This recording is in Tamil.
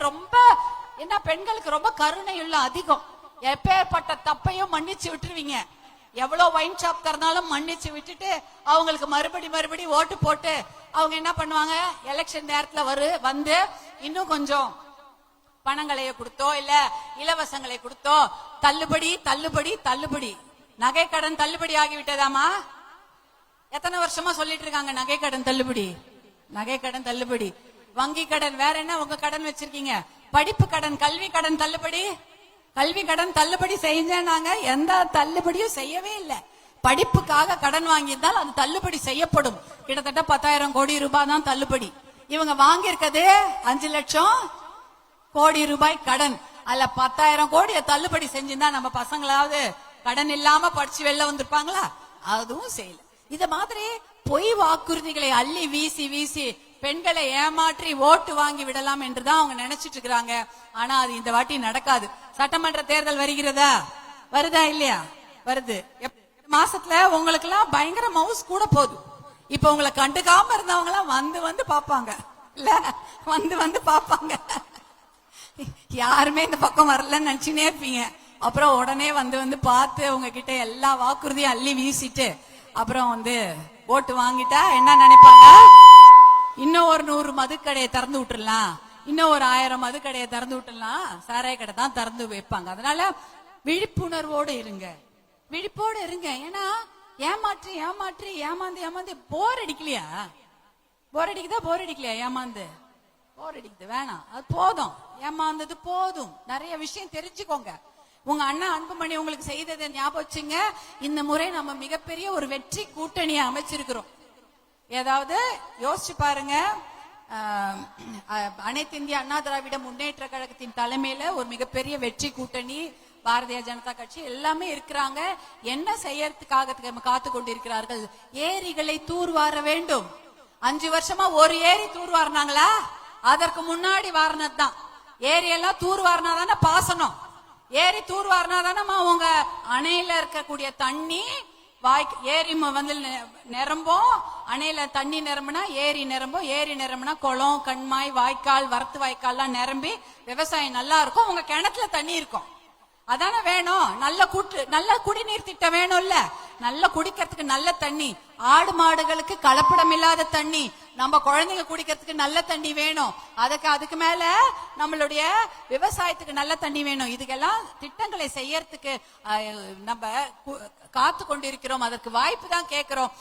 ரொம்ப என்ன, பெண்களுக்கு ரொம்ப கருணை உள்ள அதிகம். எப்பேற்பட்ட தப்பையும் மன்னிச்சு விட்டுருவீங்க. எவ்வளவு ஒயின் ஷாப் திறந்தாலும் மன்னிச்சு விட்டுட்டு அவங்களுக்கு மறுபடி ஓட்டு போட்டு அவங்க என்ன பண்ணுவாங்க, எலெக்ஷன் நேரத்துல வந்து இன்னும் கொஞ்சம் பணங்களைய கொடுத்தோ இல்ல இலவசங்களை கொடுத்தோ தள்ளுபடி தள்ளுபடி தள்ளுபடி. நகை கடன் தள்ளுபடி ஆகிவிட்டதாமா? எத்தனை வருஷமா சொல்லிட்டு இருக்காங்க நகை கடன் தள்ளுபடி, நகை கடன் தள்ளுபடி. வங்கி கடன் வேற என்ன உங்க கடன் வச்சிருக்கீங்க? படிப்பு கடன், கல்வி கடன் தள்ளுபடி. கல்வி கடன் தள்ளுபடி செஞ்சாங்க, எந்த தள்ளுபடியும் செய்யவே இல்லை. படிப்புக்காக கடன் வாங்கியிருந்தால் அது தள்ளுபடி செய்யப்படும். கிட்டத்தட்ட 10,000 கோடி ரூபாய் தான் தள்ளுபடி. இவங்க வாங்கி இருக்கிறது 5 லட்சம் கோடி ரூபாய் கடன். அல்ல 10,000 கோடியை தள்ளுபடி செஞ்சிருந்தா நம்ம பசங்களாவது கடன் இல்லாம படிச்சு வெளில வந்திருப்பாங்களா? அதுவும் செய்யல. இத மாதிரி பொய் வாக்குறுதிகளை அள்ளி வீசி வீசி பெண்களை ஏமாற்றி ஓட்டு வாங்கி விடலாம் என்றுதான் அவங்க நினைச்சிட்டு இருக்கிறாங்க. ஆனா அது இந்த வாட்டி நடக்காது. சட்டமன்ற தேர்தல் வருகிறதா? வருதா இல்லையா? வருது. மாசத்துல உங்களுக்கு எல்லாம் பயங்கர மவுஸ் கூட போதும். இப்ப உங்களை கண்டுக்காம இருந்தவங்க எல்லாம் வந்து பாப்பாங்க இல்ல, வந்து பாப்பாங்க. யாருமே இந்த பக்கம் வரலன்னு நினைச்சுனே இருப்பீங்க. அப்புறம் உடனே வந்து பார்த்து உங்ககிட்ட எல்லா வாக்குறுதியும் அள்ளி வீசிட்டு அப்புறம் ஓட்டு வாங்கிட்டா என்ன நினைப்பாங்க? இன்னும் ஒரு 100 மதுக்கடையை திறந்து விட்டுறலாம், இன்னும் ஒரு 1000 மதுக்கடையை திறந்து விட்டுறலாம், சாராய கடை தான் திறந்து வைப்பாங்க. அதனால விழிப்புணர்வோடு இருங்க, விழிப்போடு இருங்க. ஏன்னா ஏமாற்றி ஏமாற்றி ஏமாந்து போர் அடிக்கலையா? போர் அடிக்குதா? போர் அடிக்கலையா? ஏமாந்து போர் அடிக்குது, வேணாம், அது போதும். ஏமாந்தது போதும். நிறைய விஷயம் தெரிஞ்சுக்கோங்க. உங்க அண்ணா அன்புமணி உங்களுக்கு செய்ததை ஞாபகம் வச்சுங்க. இந்த முறை நம்ம மிகப்பெரிய ஒரு வெற்றி கூட்டணியை அமைச்சிருக்கிறோம். ஏதாவது யோசிச்சு பாருங்க. அனைத்து இந்திய அண்ணா திராவிட முன்னேற்ற கழகத்தின் தலைமையில ஒரு மிகப்பெரிய வெற்றி கூட்டணி, பாரதிய ஜனதா கட்சி எல்லாமே இருக்கிறாங்க. என்ன செய்யறதுக்காக காத்து கொண்டிருக்கிறார்கள்? ஏரிகளை தூர்வார வேண்டும். 5 வருஷமா ஒரு ஏரி தூர்வாரினாங்களா? அதற்கு முன்னாடி வாரினதுதான். ஏரியெல்லாம் தூர்வாரினாதானே பாசனம். ஏரி தூர்வாரினாதானே உங்க அணையில இருக்கக்கூடிய தண்ணி ஏரி நிரம்பும். அணையில தண்ணி நிரம்புனா ஏரி நிரம்பும், ஏரி நிரம்புனா குளம், கண்மாய், வாய்க்கால், வரத்து வாய்க்கால்லாம் நிரம்பி விவசாயம் நல்லா இருக்கும். உங்க கிணத்துல தண்ணி இருக்கும். அதானே வேணும். நல்ல குடிநீர் திட்டம் வேணும்ல. நல்ல குடிக்கிறதுக்கு நல்ல தண்ணி, ஆடு மாடுகளுக்கு கலப்படம் இல்லாத தண்ணி, நம்ம குழந்தைங்க குடிக்கிறதுக்கு நல்ல தண்ணி வேணும். அதுக்கு மேல நம்மளுடைய விவசாயத்துக்கு நல்ல தண்ணி வேணும். இதுக்கெல்லாம் திட்டங்களை செய்யறதுக்கு நம்ம காத்து கொண்டிருக்கிறோம். அதற்கு வாய்ப்பு தான் கேட்கிறோம்.